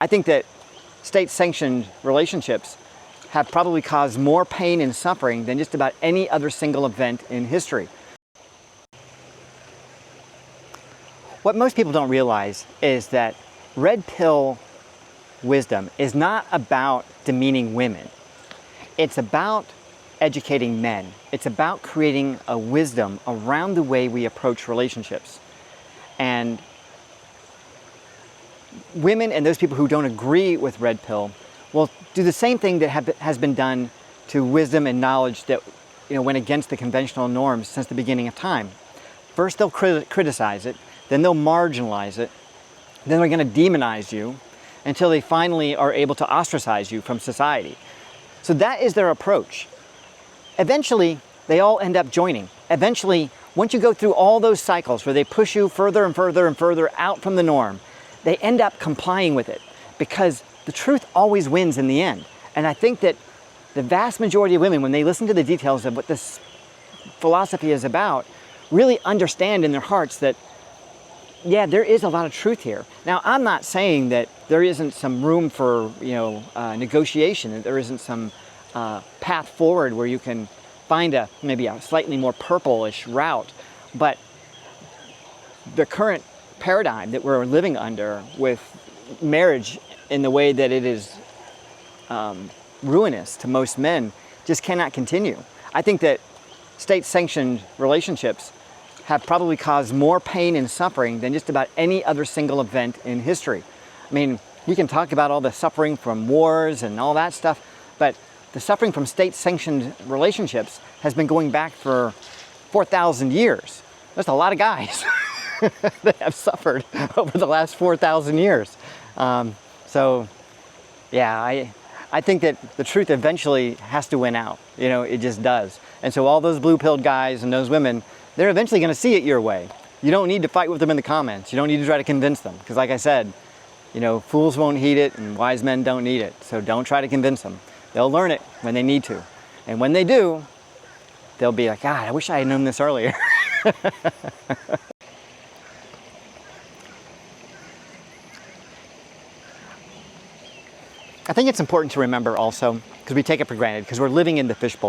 I think that state-sanctioned relationships have probably caused more pain and suffering than just about any other single event in history. What most people don't realize is that red pill wisdom is not about demeaning women. It's about educating men. It's about creating a wisdom around the way we approach relationships. And women and those people who don't agree with red pill will do the same thing that has been done to wisdom and knowledge that went against the conventional norms since the beginning of time. First they'll criticize it, then they'll marginalize it, then they're going to demonize you until they finally are able to ostracize you from society. So that is their approach. Eventually, they all end up joining. Eventually, once you go through all those cycles where they push you further and further and further out from the norm, they end up complying with it because the truth always wins in the end. And I think that the vast majority of women, when they listen to the details of what this philosophy is about, really understand in their hearts that, yeah, there is a lot of truth here. Now, I'm not saying that there isn't some room for, negotiation, that there isn't some path forward where you can find maybe a slightly more purple-ish route, but the current paradigm that we're living under with marriage in the way that it is ruinous to most men just cannot continue. I think that state-sanctioned relationships have probably caused more pain and suffering than just about any other single event in history. I mean, you can talk about all the suffering from wars and all that stuff, but the suffering from state-sanctioned relationships has been going back for 4,000 years. That's a lot of guys that have suffered over the last 4,000 years. So, yeah, I think that the truth eventually has to win out. It just does. And so all those blue-pilled guys and those women, they're eventually going to see it your way. You don't need to fight with them in the comments. You don't need to try to convince them. Because like I said, fools won't heed it and wise men don't need it. So don't try to convince them. They'll learn it when they need to. And when they do, they'll be like, God, I wish I had known this earlier. I think it's important to remember also, because we take it for granted, because we're living in the fishbowl.